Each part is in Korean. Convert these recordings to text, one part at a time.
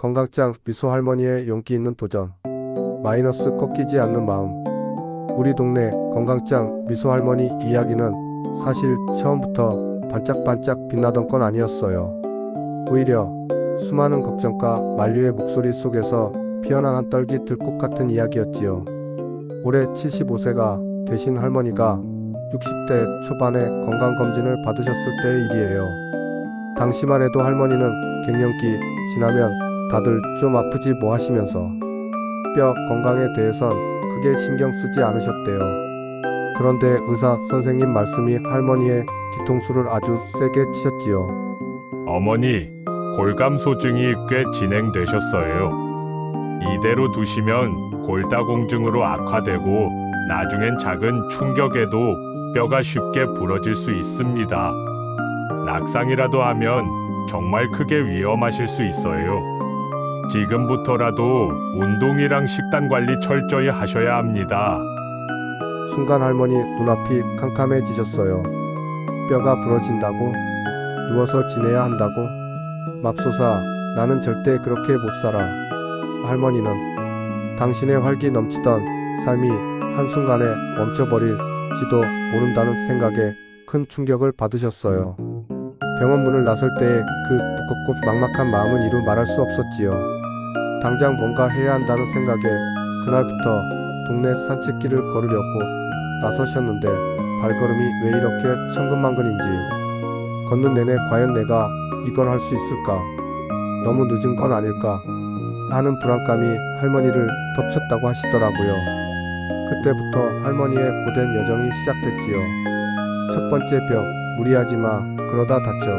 건강장 미소 할머니의 용기 있는 도전. 마이너스 꺾이지 않는 마음. 우리 동네 건강장 미소 할머니 이야기는 사실 처음부터 반짝반짝 빛나던 건 아니었어요. 오히려 수많은 걱정과 만류의 목소리 속에서 피어난 한 떨기 들꽃 같은 이야기였지요. 올해 75세가 되신 할머니가 60대 초반에 건강검진을 받으셨을 때의 일이에요. 당시만 해도 할머니는 갱년기 지나면 다들 좀 아프지 뭐 하시면서 뼈 건강에 대해선 크게 신경 쓰지 않으셨대요. 그런데 의사 선생님 말씀이 할머니의 뒤통수를 아주 세게 치셨지요. 어머니, 골감소증이 꽤 진행되셨어요. 이대로 두시면 골다공증으로 악화되고 나중엔 작은 충격에도 뼈가 쉽게 부러질 수 있습니다. 낙상이라도 하면 정말 크게 위험하실 수 있어요. 지금부터라도 운동이랑 식단 관리 철저히 하셔야 합니다. 순간 할머니 눈앞이 캄캄해지셨어요. 뼈가 부러진다고? 누워서 지내야 한다고? 맙소사, 나는 절대 그렇게 못 살아. 할머니는 당신의 활기 넘치던 삶이 한순간에 멈춰버릴지도 모른다는 생각에 큰 충격을 받으셨어요. 병원 문을 나설 때의 그 무겁고 막막한 마음은 이루 말할 수 없었지요. 당장 뭔가 해야 한다는 생각에 그날부터 동네 산책길을 걸으려고 나서셨는데 발걸음이 왜 이렇게 천근만근인지, 걷는 내내 과연 내가 이걸 할 수 있을까? 너무 늦은 건 아닐까? 하는 불안감이 할머니를 덮쳤다고 하시더라고요. 그때부터 할머니의 고된 여정이 시작됐지요. 첫 번째 벽, 무리하지 마, 그러다 다쳐.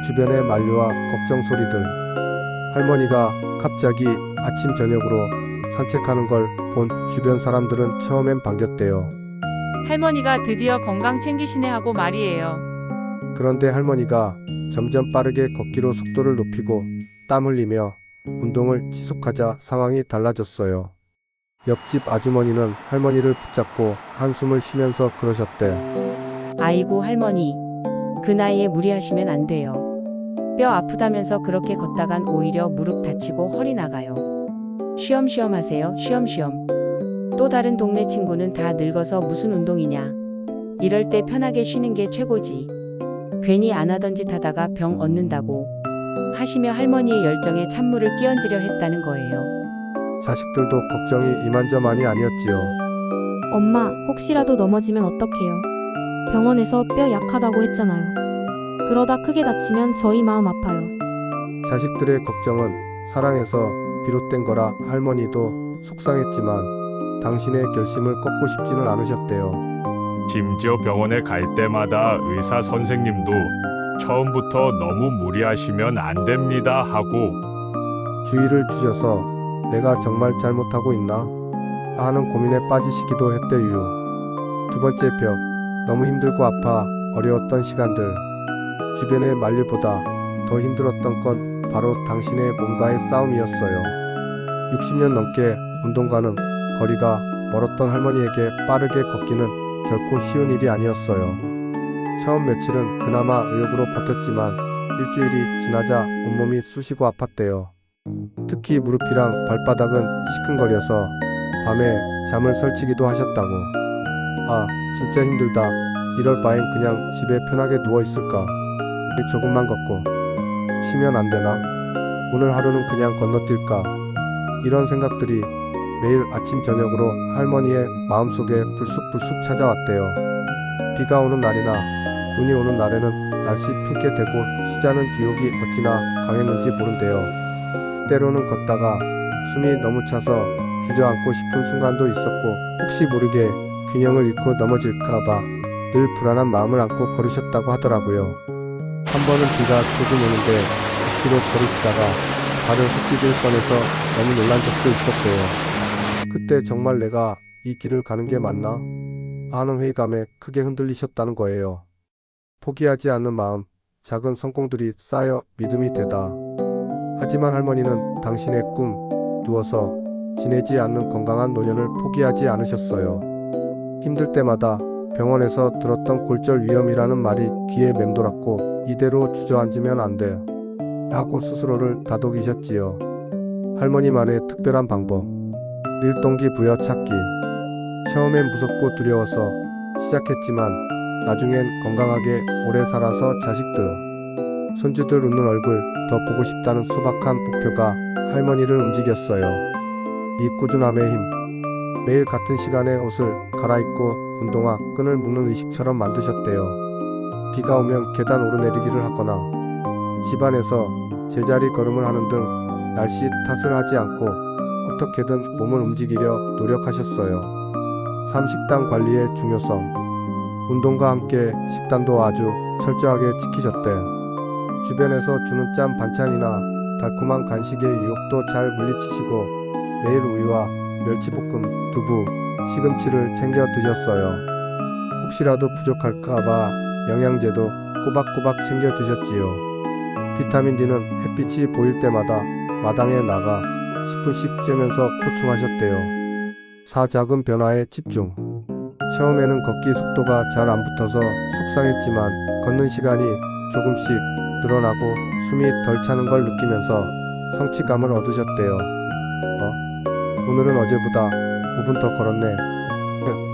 주변의 만류와 걱정 소리들. 할머니가 갑자기 아침 저녁으로 산책하는 걸 본 주변 사람들은 처음엔 반겼대요. 할머니가 드디어 건강 챙기시네 하고 말이에요. 그런데 할머니가 점점 빠르게 걷기로 속도를 높이고 땀 흘리며 운동을 지속하자 상황이 달라졌어요. 옆집 아주머니는 할머니를 붙잡고 한숨을 쉬면서 그러셨대. 아이고 할머니, 그 나이에 무리하시면 안 돼요. 뼈 아프다면서 그렇게 걷다간 오히려 무릎 다치고 허리 나가요. 쉬엄쉬엄 하세요. 쉬엄쉬엄. 또 다른 동네 친구는 다 늙어서 무슨 운동이냐. 이럴 때 편하게 쉬는 게 최고지. 괜히 안 하던 짓 하다가 병 얻는다고 하시며 할머니의 열정에 찬물을 끼얹으려 했다는 거예요. 자식들도 걱정이 이만저만이 아니었지요. 엄마, 혹시라도 넘어지면 어떡해요? 병원에서 뼈 약하다고 했잖아요. 그러다 크게 다치면 저희 마음 아파요. 자식들의 걱정은 사랑에서 비롯된 거라 할머니도 속상했지만 당신의 결심을 꺾고 싶지는 않으셨대요. 심지어 병원에 갈 때마다 의사 선생님도 처음부터 너무 무리하시면 안 됩니다 하고 주의를 주셔서 내가 정말 잘못하고 있나? 하는 고민에 빠지시기도 했대요. 두 번째 벽, 너무 힘들고 아파 어려웠던 시간들. 주변의 만류보다 더 힘들었던 건 바로 당신의 몸과의 싸움이었어요. 60년 넘게 운동과는 거리가 멀었던 할머니에게 빠르게 걷기는 결코 쉬운 일이 아니었어요. 처음 며칠은 그나마 의욕으로 버텼지만 일주일이 지나자 온몸이 쑤시고 아팠대요. 특히 무릎이랑 발바닥은 시큰거려서 밤에 잠을 설치기도 하셨다고. 아, 진짜 힘들다. 이럴 바엔 그냥 집에 편하게 누워있을까. 조금만 걷고 쉬면 안 되나? 오늘 하루는 그냥 건너뛸까? 이런 생각들이 매일 아침 저녁으로 할머니의 마음속에 불쑥불쑥 찾아왔대요. 비가 오는 날이나 눈이 오는 날에는 날씨 핑계대고 쉬자는 유혹이 어찌나 강했는지 모른대요. 때로는 걷다가 숨이 너무 차서 주저앉고 싶은 순간도 있었고 혹시 모르게 균형을 잃고 넘어질까봐 늘 불안한 마음을 안고 걸으셨다고 하더라고요. 한 번은 비가 조금 오는데 100km 걸으시다가 발을 흙비질 꺼내서 너무 놀란 적도 있었대요. 그때 정말 내가 이 길을 가는 게 맞나? 하는 회의감에 크게 흔들리셨다는 거예요. 포기하지 않는 마음, 작은 성공들이 쌓여 믿음이 되다. 하지만 할머니는 당신의 꿈, 누워서 지내지 않는 건강한 노년을 포기하지 않으셨어요. 힘들 때마다 병원에서 들었던 골절 위험이라는 말이 귀에 맴돌았고 이대로 주저앉으면 안 돼 하고 스스로를 다독이셨지요. 할머니만의 특별한 방법. 일동기부여 찾기. 처음엔 무섭고 두려워서 시작했지만 나중엔 건강하게 오래 살아서 자식들, 손주들 웃는 얼굴 더 보고 싶다는 소박한 목표가 할머니를 움직였어요. 이 꾸준함의 힘. 매일 같은 시간에 옷을 갈아입고 운동화 끈을 묶는 의식처럼 만드셨대요. 비가 오면 계단 오르내리기를 하거나 집안에서 제자리 걸음을 하는 등 날씨 탓을 하지 않고 어떻게든 몸을 움직이려 노력하셨어요. 삼식단 관리의 중요성. 운동과 함께 식단도 아주 철저하게 지키셨대. 주변에서 주는 짠 반찬이나 달콤한 간식의 유혹도 잘 물리치시고 매일 우유와 멸치볶음, 두부, 시금치를 챙겨 드셨어요. 혹시라도 부족할까봐 영양제도 꼬박꼬박 챙겨 드셨지요. 비타민 D는 햇빛이 보일 때마다 마당에 나가 10분씩 쬐면서 보충하셨대요. 4. 작은 변화에 집중. 처음에는 걷기 속도가 잘 안 붙어서 속상했지만 걷는 시간이 조금씩 늘어나고 숨이 덜 차는 걸 느끼면서 성취감을 얻으셨대요. 오늘은 어제보다 5분 더 걸었네.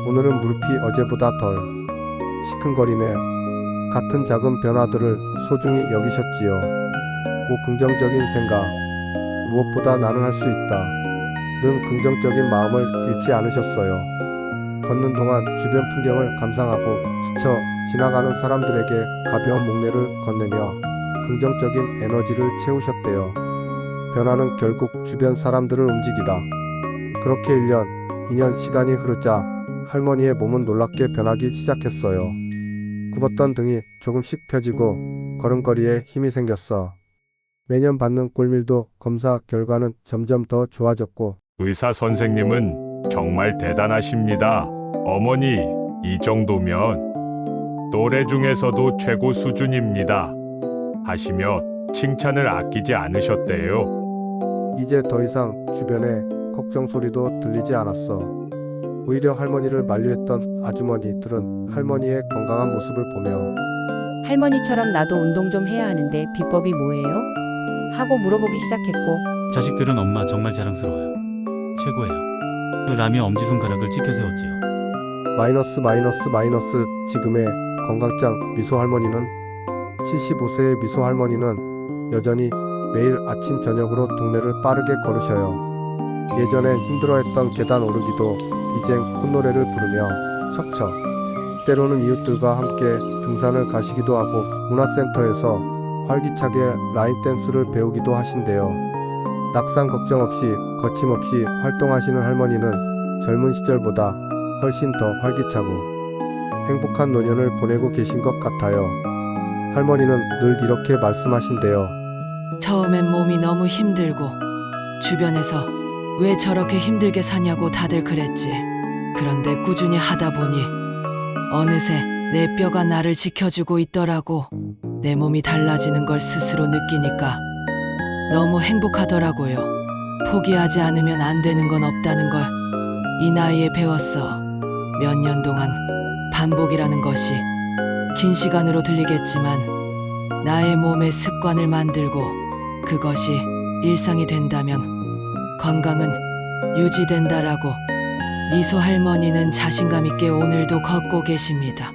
오늘은 무릎이 어제보다 덜 시큰거리네. 같은 작은 변화들을 소중히 여기셨지요. 5. 긍정적인 생각. 무엇보다 나는 할 수 있다. 는 긍정적인 마음을 잃지 않으셨어요. 걷는 동안 주변 풍경을 감상하고 스쳐 지나가는 사람들에게 가벼운 목례를 건네며 긍정적인 에너지를 채우셨대요. 변화는 결국 주변 사람들을 움직이다. 그렇게 1년, 2년 시간이 흐르자 할머니의 몸은 놀랍게 변하기 시작했어요. 굽었던 등이 조금씩 펴지고 걸음걸이에 힘이 생겼어. 매년 받는 꼴밀도 검사 결과는 점점 더 좋아졌고 의사 선생님은 정말 대단하십니다. 어머니, 이 정도면 또래 중에서도 최고 수준입니다. 하시며 칭찬을 아끼지 않으셨대요. 이제 더 이상 주변에 걱정 소리도 들리지 않았어. 오히려 할머니를 만류했던 아주머니들은 할머니의 건강한 모습을 보며 할머니처럼 나도 운동 좀 해야 하는데 비법이 뭐예요? 하고 물어보기 시작했고 자식들은 엄마 정말 자랑스러워요. 최고예요. 라며 엄지손가락을 찍혀 세웠지요. 마이너스 지금의 건강짱 미소 할머니는 75세의 미소 할머니는 여전히 매일 아침 저녁으로 동네를 빠르게 걸으셔요. 예전엔 힘들어했던 계단 오르기도 이젠 콧노래를 부르며 척척 때로는 이웃들과 함께 등산을 가시기도 하고 문화센터에서 활기차게 라인 댄스를 배우기도 하신대요. 낙상 걱정 없이 거침없이 활동하시는 할머니는 젊은 시절보다 훨씬 더 활기차고 행복한 노년을 보내고 계신 것 같아요. 할머니는 늘 이렇게 말씀하신대요. 처음엔 몸이 너무 힘들고 주변에서 왜 저렇게 힘들게 사냐고 다들 그랬지. 그런데 꾸준히 하다 보니 어느새 내 뼈가 나를 지켜주고 있더라고. 내 몸이 달라지는 걸 스스로 느끼니까 너무 행복하더라고요. 포기하지 않으면 안 되는 건 없다는 걸 이 나이에 배웠어. 몇 년 동안 반복이라는 것이 긴 시간으로 들리겠지만 나의 몸의 습관을 만들고 그것이 일상이 된다면 건강은 유지된다라고 미소 할머니는 자신감 있게 오늘도 걷고 계십니다.